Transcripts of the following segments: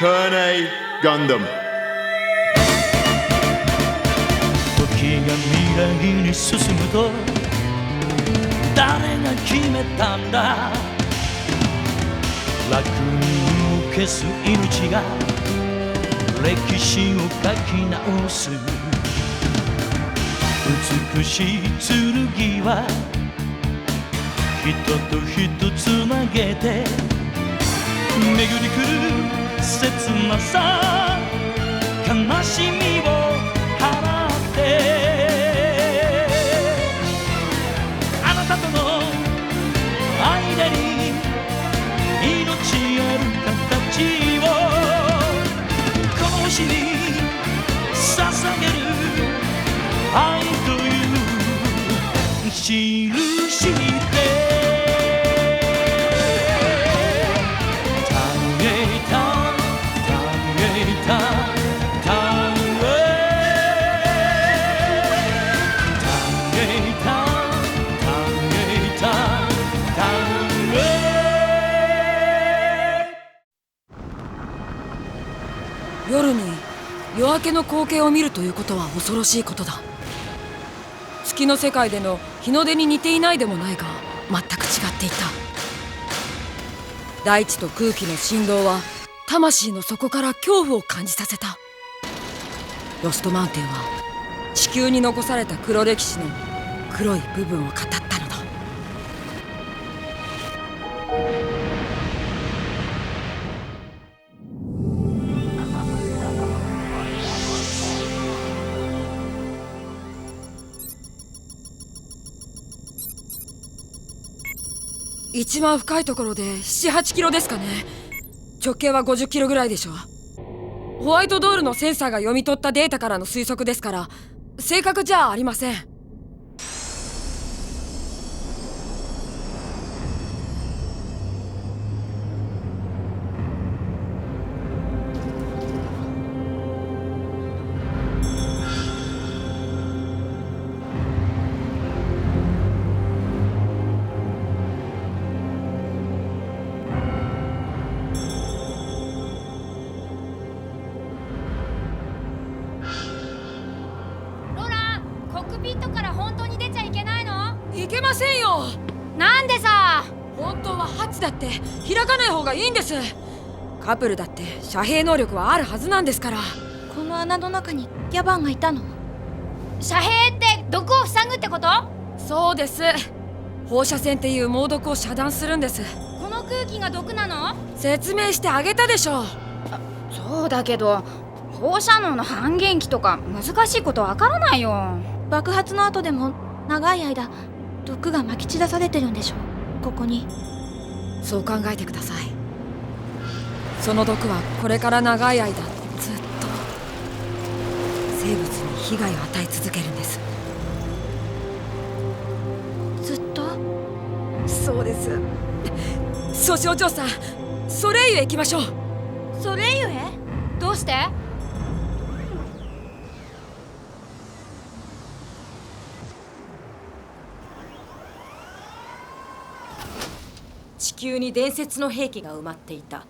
Turn A Gundam。 時が未来に進むと誰が決めたんだ。楽園を消す命が歴史を書き直す。美しい剣は人と人つなげて巡り来る切なさ悲しみを払ってあなたとの間に命ある形をこの星に捧げる愛という印で夜に夜明けの光景を見るということは恐ろしいことだ。月の世界での日の出に似ていないでもないが全く違っていた。大地と空気の振動は魂の底から恐怖を感じさせた。ロストマウンテンは地球に残された黒歴史の黒い部分を語ったのだ。一番深いところで7、8キロですかね。直径は50キロぐらいでしょう。ホワイトドールのセンサーが読み取ったデータからの推測ですから正確じゃありません。ピットから本当に出ちゃいけないの？いけませんよ。なんでさ。本当はハッチだって開かない方がいいんです。カプルだって遮蔽能力はあるはずなんですから。この穴の中にギャバンがいたの？遮蔽って毒を塞ぐってこと？そうです。放射線っていう猛毒を遮断するんです。この空気が毒なの？説明してあげたでしょう。そうだけど放射能の半減期とか難しいことわからないよ。爆発の後でも長い間毒がまき散らされてるんでしょ、ここに。そう考えてください。その毒はこれから長い間ずっと生物に被害を与え続けるんです。ずっと？そうです。そうしお嬢さん、ソレイユへ行きましょう。ソレイユへ？どうして？地球に伝説の兵器が埋まっていた。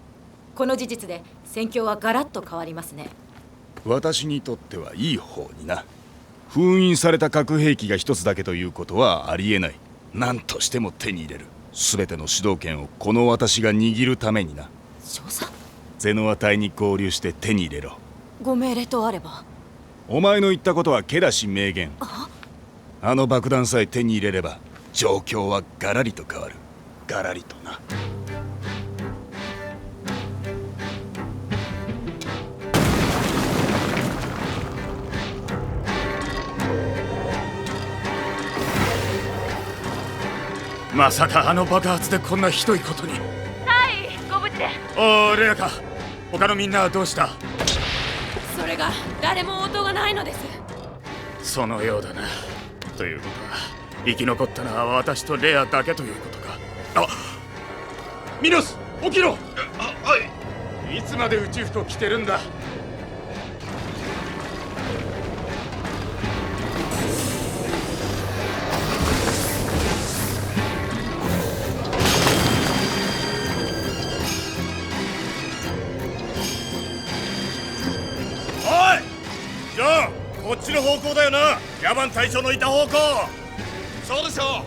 この事実で戦況はガラッと変わりますね。私にとってはいい方にな。封印された核兵器が一つだけということはありえない。何としても手に入れる。全ての主導権をこの私が握るためにな。少佐？ゼノア隊に合流して手に入れろ。ご命令とあれば。お前の言ったことはけだし明言。あの爆弾さえ手に入れれば状況はガラリと変わる。ガラリとな。まさかあの爆発でこんなひどいことに。はい、ご無事で。おお、レアか。他のみんなはどうした？それが誰も応答がないのです。そのようだな。ということは生き残ったのは私とレアだけということか。あ、ミノス、起きろ。はい。いつまで宇宙服着てるんだ。こだよな、野蛮隊長のいた方向。そうでしょ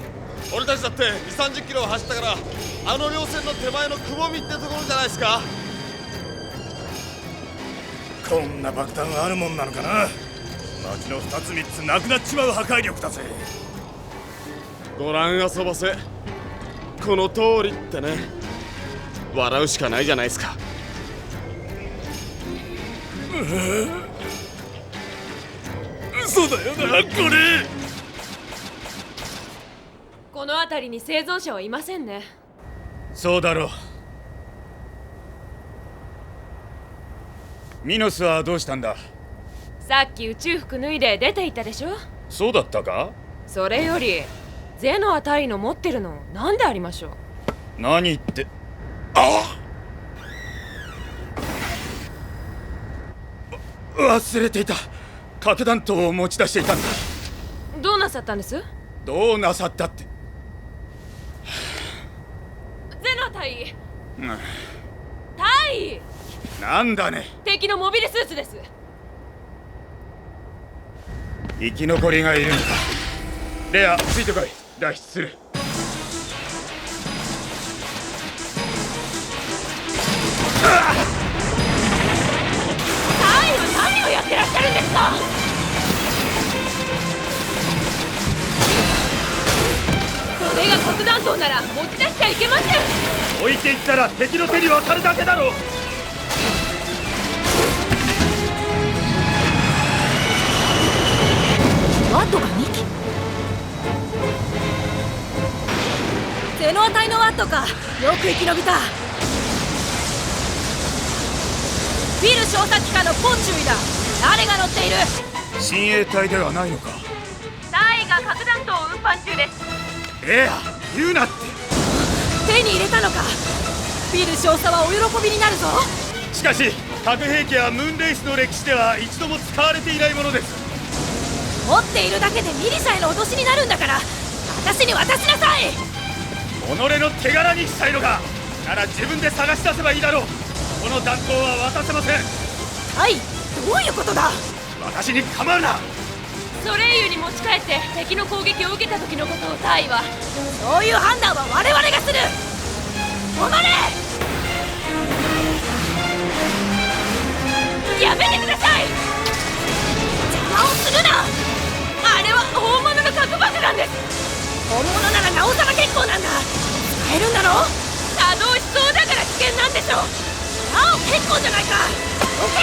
う。俺たちだって2、30キロ走ったから、あの稜線の手前のくぼみってところじゃないですか。こんな爆弾あるもんなのかな。街の2つ3つなくなっちまう破壊力だぜ。ご覧遊ばせ、この通りってね。笑うしかないじゃないですか。嘘だよなこれ。この辺りに生存者はいませんね。そうだろう。ミノスはどうしたんだ。さっき宇宙服脱いで出て行ったでしょ。そうだったか。それよりゼノア隊の持ってるのなんでありましょう。何って。あっ、忘れていた。核弾頭を持ち出していたんだ。どうなさったんです？どうなさったって。ゼノア隊、うん、隊なんだね。敵のモビルスーツです。生き残りがいるのか。レア、ついてこい。脱出する。隊は何をやってらっしゃるんですか。これが核弾頭なら持ち出しちゃいけません。置いていったら敵の手に渡るだけだろう。ワットが2機。ゼノア隊のワットか。よく生き延びた。フィル少佐機下のポンチュイだ。誰が乗っている。親衛隊ではないのか。隊が核弾頭を運搬中です。レア、言うなって。手に入れたのか。フィル少佐はお喜びになるぞ。しかし核兵器はムーンレイスの歴史では一度も使われていないものです。持っているだけでミリサへの脅しになるんだから、私に渡しなさい。己の手柄にしたいのか。なら自分で探し出せばいいだろう。この弾頭は渡せません。はい、どういうことだ。私に構うな。ソレイユに持ち帰って敵の攻撃を受けた時のことをタイは。そういう判断は我々がする。止まれ。やめてください。邪魔をするな。あれは本物の核爆弾です。本物ならなおさら結構なんだ。使えるんだろ。作動しそうだから危険なんでしょ。なお結構じゃないか。どけ。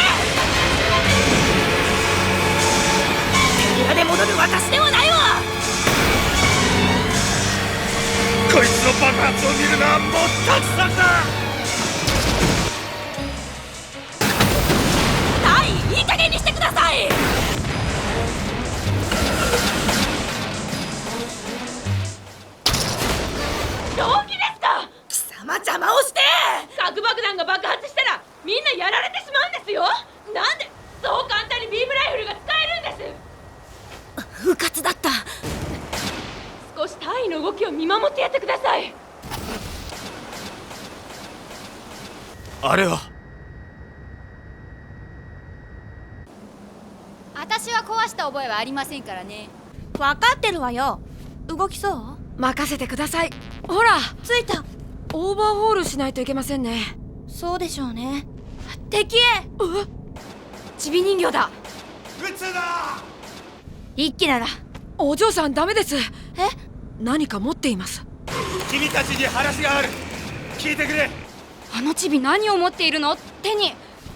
手ぶらで戻る私ではないわ。こいつの爆発を見るのはもったくさんだ。タイ、いい加減にしてください。動機ですか。貴様邪魔をして。核爆弾が爆発したらみんなやられてしまうんですよ。なんでそう簡単にビームライフルが使えるんです。うかつだった。少しタイの動きを見守ってやってください。あれは。私は壊した覚えはありませんからね。分かってるわよ。動きそう。任せてください。ほら、ついた。オーバーホールしないといけませんね。そうでしょうね。敵へ。ちび人形だ。撃つな。一機なら。お嬢さんダメです。え、何か持っています。君たちに話がある。聞いてくれ。あのチビ何を持っているの。手に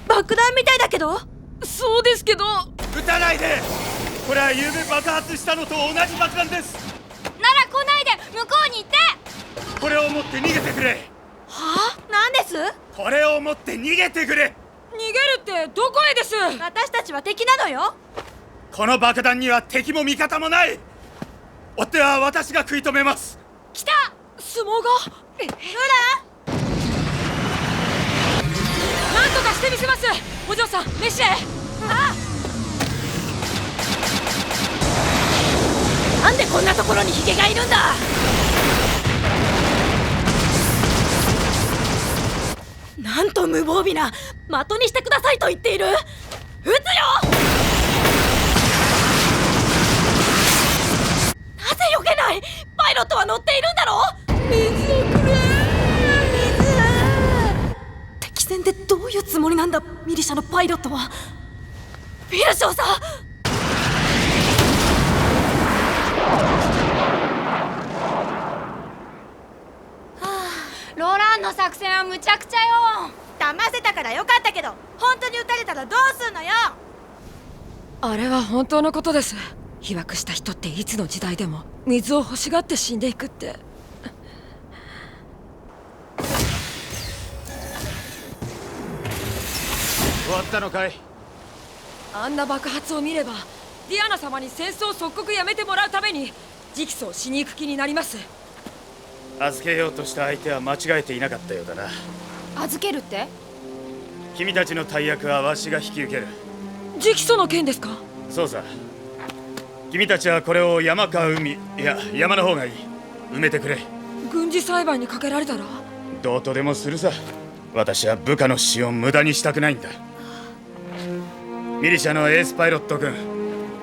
爆弾みたいだけど。そうですけど。撃たないで。これは昨べ爆発したのと同じ爆弾です。なら来ないで向こうに行って。これを持って逃げてくれ。はあ、なんです。これを持って逃げてくれ。逃げるってどこへです。私たちは敵なのよ。この爆弾には敵も味方もない。追っては私が食い止めます。来た。相撲が。なんとかしてみせます。お嬢さん、メッシェ。なんでこんなところにヒゲがいるんだ。なんと無防備な。的にしてくださいと言っている。撃つよ。避けない。パイロットは乗っているんだろ。敵戦でどういうつもりなんだ、ミリシャのパイロットは。フィル少佐、ロランの作戦はむちゃくちゃよ。騙せたからよかったけど、本当に撃たれたらどうすんのよ。あれは本当のことです。被爆した人っていつの時代でも水を欲しがって死んでいくって。終わったのかい？あんな爆発を見ればディアナ様に戦争を即刻やめてもらうために直訴をしに行く気になります。預けようとした相手は間違えていなかったようだな。預けるって？君たちの大役はわしが引き受ける。直訴の件ですか？そうさ。君たちはこれを山か海、いや山の方がいい。埋めてくれ。軍事裁判にかけられたら？どうとでもするさ。私は部下の死を無駄にしたくないんだ。ミリシャのエースパイロット君、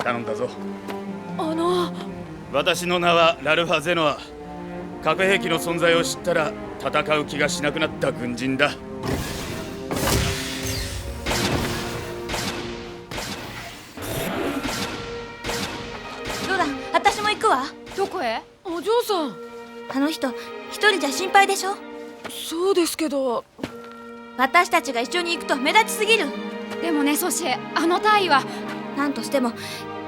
頼んだぞ。私の名はラルファ・ゼノア。核兵器の存在を知ったら戦う気がしなくなった軍人だ。ロラン、私も行くわ。どこへ？お嬢さん。あの人一人じゃ心配でしょ。そうですけど。私たちが一緒に行くと目立ちすぎる。でもねソシエ、あの隊はなんとしても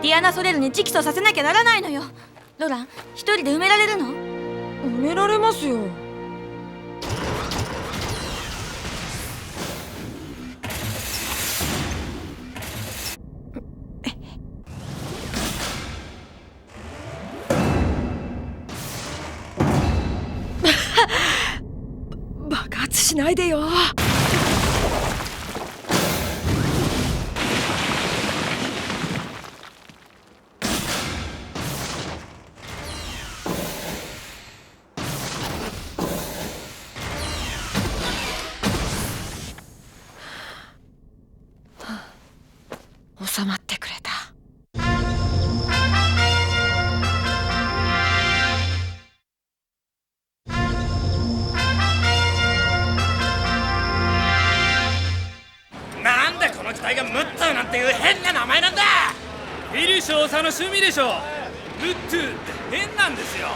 ディアナ・ソレルに直訴させなきゃならないのよ。ロラン、一人で埋められるの？埋められますよ。爆発しないでよ。収まってくれた。なんでこの機体がムットゥなんていう変な名前なんだ。フィル少佐の趣味でしょ。ムットゥって変なんですよ。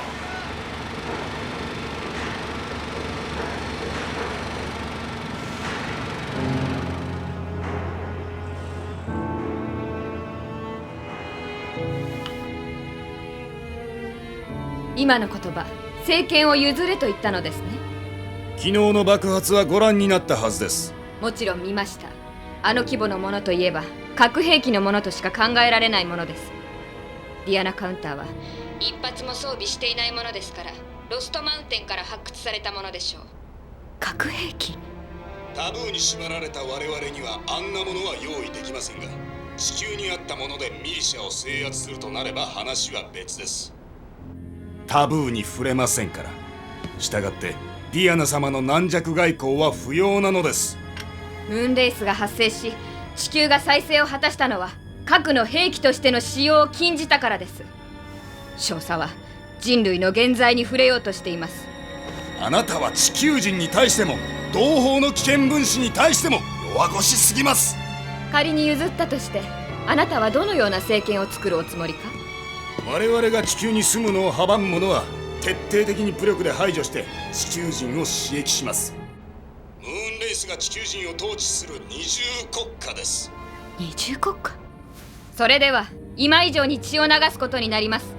今の言葉、政権を譲れと言ったのですね。昨日の爆発はご覧になったはずです。もちろん見ました。あの規模のものといえば核兵器のものとしか考えられないものです。ディアナカウンターは一発も装備していないものですから、ロストマウンテンから発掘されたものでしょう。核兵器？タブーに縛られた我々にはあんなものは用意できませんが、地球にあったものでミリシャを制圧するとなれば話は別です。タブーに触れませんから。したがってディアナ様の軟弱外交は不要なのです。ムーンレースが発生し、地球が再生を果たしたのは核の兵器としての使用を禁じたからです。少佐は人類の現在に触れようとしています。あなたは地球人に対しても同胞の危険分子に対しても弱腰すぎます。仮に譲ったとして、あなたはどのような政権を作るおつもりか？我々が地球に住むのを阻む者は徹底的に武力で排除して地球人を刺激します。ムーンレイスが地球人を統治する二重国家です。二重国家？それでは今以上に血を流すことになります。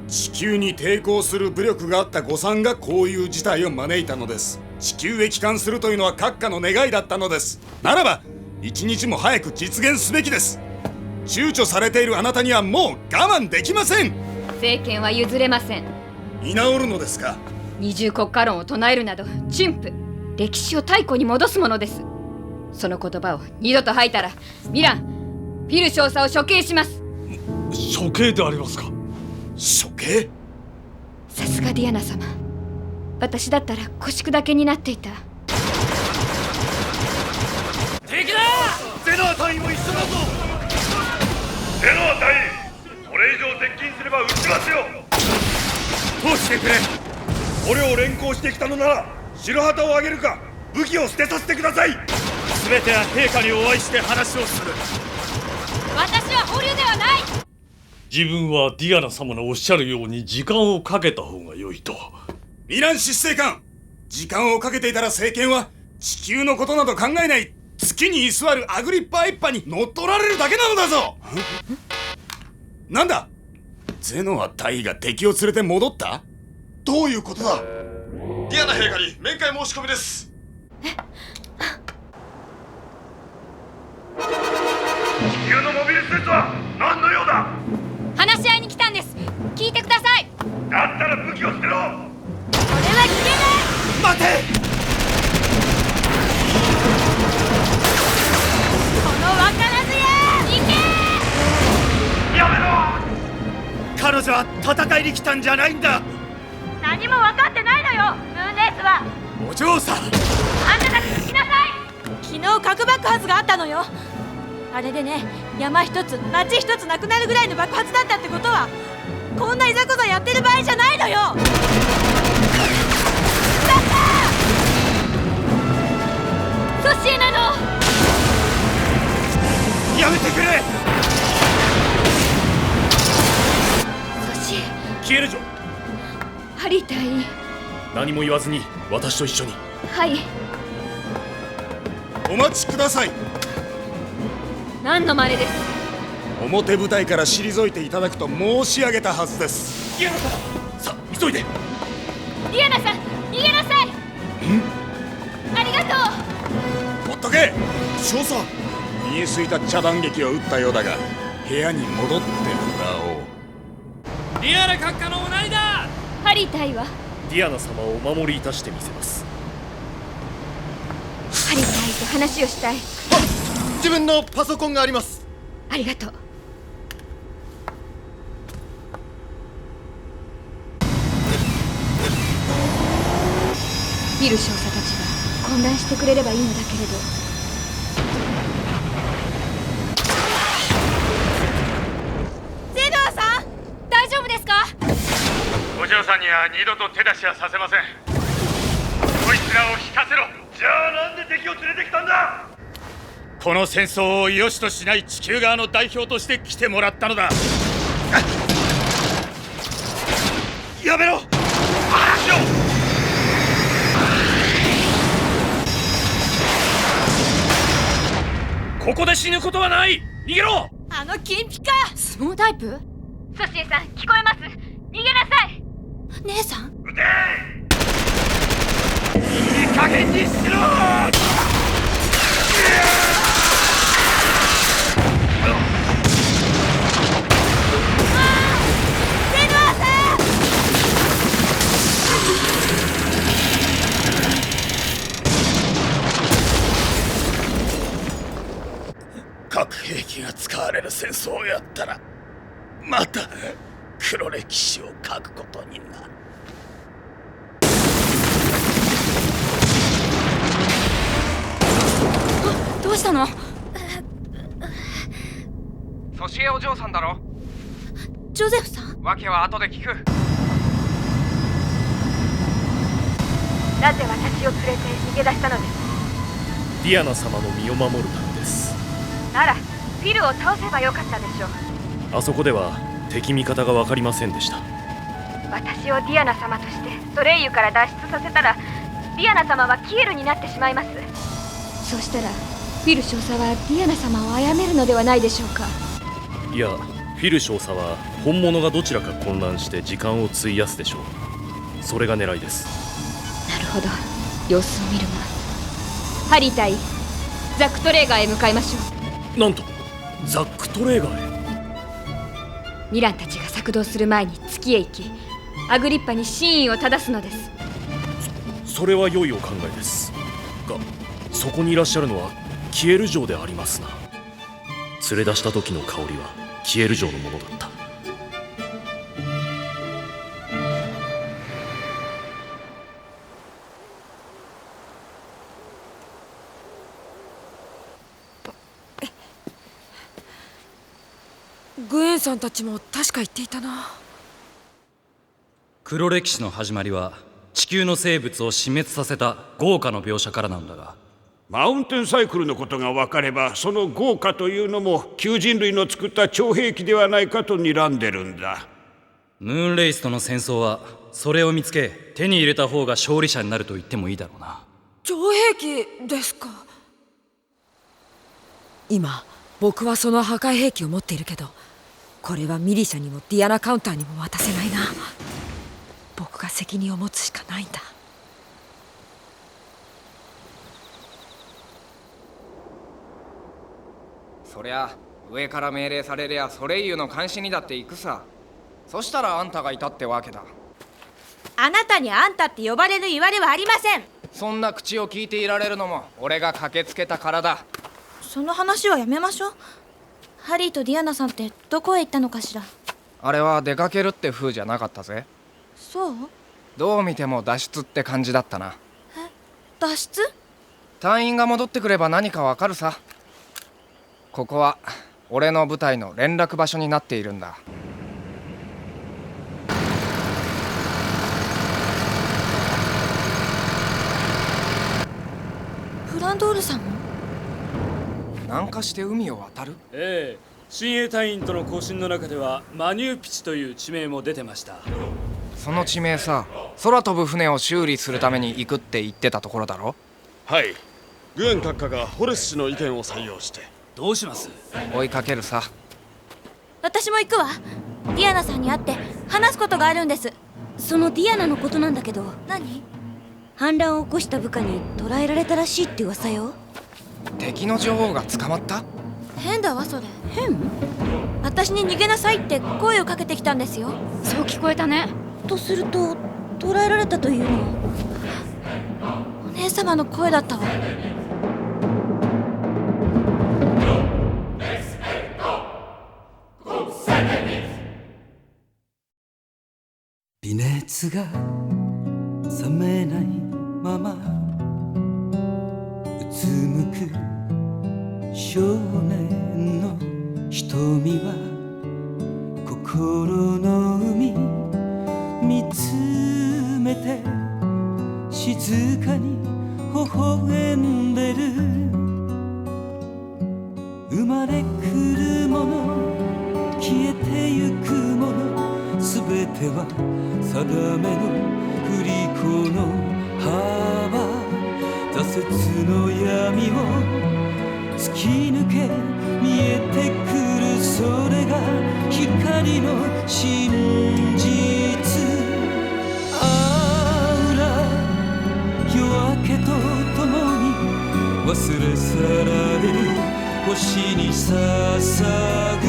地球に抵抗する武力があった誤算がこういう事態を招いたのです。地球へ帰還するというのは閣下の願いだったのです。ならば一日も早く実現すべきです。躊躇されているあなたにはもう我慢できません。政権は譲れません。居直るのですか？二重国家論を唱えるなど陳腐。歴史を太古に戻すものです。その言葉を二度と吐いたらミラン、フィル少佐を処刑します。処刑でありますか？処刑？さすがディアナ様。私だったら腰砕けになっていた。敵だ！ゼノア隊員も一緒だぞ。ゼノア隊員、これ以上接近すれば撃ちますよ。うしてくれ。俺を連行してきたのなら白旗をあげるか武器を捨てさせてください。全ては陛下にお会いして話をする。私は保留ではない。自分はディアナ様のおっしゃるように時間をかけた方が良いと。ミラン執政官、時間をかけていたら政権は地球のことなど考えない月に居座るアグリッパ一派に乗っ取られるだけなのだぞ。なんだ、ゼノア大尉が敵を連れて戻った？どういうことだ？ディアナ陛下に面会申し込みです。地球のモビルスーツは何の用だ？話し合いに来たんです。聞いてください。だったら武器を捨てろ。これは聞けない。待て！この若菜ずや、行け！やめろ！彼女は戦いに来たんじゃないんだ。何も分かってないのよ、ムーンレースは。お嬢さん、あんたたち聞きなさい。昨日核爆発があったのよ。あれでね、山一つ町一つなくなるぐらいの爆発だったってことは、こんないざこざやってる場合じゃないのよ。だったソシエナのやめてくれ。ソシエ、消えるぞ。ハリー大尉。何も言わずに私と一緒に。はい。お待ちください。何の真似です？表舞台から退いていただくと申し上げたはずです。ディアナさん、さあ急いで。ディアナさん、逃げなさい。ありがとう。ほっとけ。少佐、見えすいた茶番劇を打ったようだが部屋に戻ってもらおう。ディアナ閣下のおなりだ。ハリー大尉は？ディアナ様をお守りいたしてみせます。ハリー大尉と話をしたい。自分のパソコンがあります。ありがとう。ビル少佐たちが混乱してくれればいいのだけれど。ゼノアさん、大丈夫ですか？お嬢さんには二度と手出しはさせません。こいつらを引かせろ。じゃあなんで敵を連れてきたんだ？この戦争を良しとしない地球側の代表として来てもらったのだ。やめろ！話を！ここで死ぬことはない。逃げろ！あの金ピカ。相撲タイプ？ソシエさん、聞こえます。逃げなさい。姉さん、撃て！いい加減にしろ！ゼノアさん。核兵器が使われる戦争をやったらまた黒歴史を書くことになる。どうしたの？ソシエお嬢さんだろ。ジョゼフさん、訳は後で聞く。なぜ私を連れて逃げ出したのです？ディアナ様の身を守るためです。ならフィルを倒せばよかったでしょう。あそこでは敵味方が分かりませんでした。私をディアナ様としてソレイユから脱出させたら、ディアナ様はキエルになってしまいます。そうしたらフィル少佐はディアナ様を殺めるのではないでしょうか。いや、フィル少佐は本物がどちらか混乱して時間を費やすでしょう。それが狙いです。なるほど、様子を見るが。ハリー大尉、ザックトレーガーへ向かいましょう。なんとザックトレーガーへ。ミランたちが策動する前に月へ行き、アグリッパに真意を正すのです。それは良いお考えですが、そこにいらっしゃるのはキエル城でありますな。連れ出した時の香りはキエル城のものだった。グエンさんたちも確か言っていたな。黒歴史の始まりは地球の生物を死滅させた豪華の描写からなんだが、マウンテンサイクルのことが分かれば、その豪華というのも旧人類の作った超兵器ではないかと睨んでるんだ。ムーンレイスとの戦争はそれを見つけ手に入れた方が勝利者になると言ってもいいだろうな。超兵器ですか。今僕はその破壊兵器を持っているけど、これはミリシャにもディアナカウンターにも渡せないな。僕が責任を持つしかないんだ。そりゃ上から命令されりゃソレイユの監視にだって行くさ。そしたらあんたがいたってわけだ。あなたにあんたって呼ばれる言われはありません。そんな口を聞いていられるのも俺が駆けつけたからだ。その話はやめましょう。ハリーとディアナさんってどこへ行ったのかしら。あれは出かけるって風じゃなかったぜ。そう？どう見ても脱出って感じだったな。脱出？隊員が戻ってくれば何かわかるさ。ここは俺の部隊の連絡場所になっているんだ。フランドールさんも？南下して海を渡る？ええ、親衛隊員との交信の中ではマニューピチという地名も出てました。その地名さ、空飛ぶ船を修理するために行くって言ってたところだろ。はい、グエン閣下がホレス氏の意見を採用して。どうします？追いかけるさ。私も行くわ。ディアナさんに会って話すことがあるんです。そのディアナのことなんだけど、何？反乱を起こした部下に捕らえられたらしいって噂よ。敵の女王が捕まった？変だわそれ。変？私に逃げなさいって声をかけてきたんですよ。そう聞こえたね。とすると捕らえられたというのはお姉様の声だったわ。微熱が冷めないままうつむく少年の瞳は心の海見つめて静かに微笑んでる。生まれ来るもの消えてゆくものすべては定めの振り子の幅、挫折の闇を突き抜け見えてくる、それが光の真実。あら夜明けとともに忘れ去られる星に捧ぐ。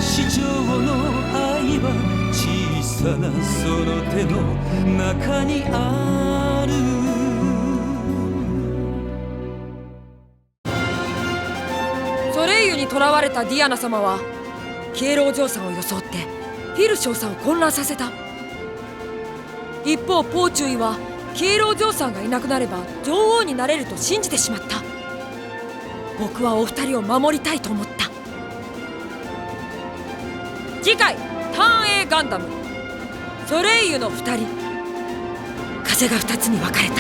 地上の愛は小さなその手の中にある。ソレイユに囚われたディアナ様はケイロお嬢さんを装ってフィル少佐を混乱させた。一方ポーチュイはケイロお嬢さんがいなくなれば女王になれると信じてしまった。僕はお二人を守りたいと思った。次回ターン A ガンダムソレイユの2人。風が2つに分かれた。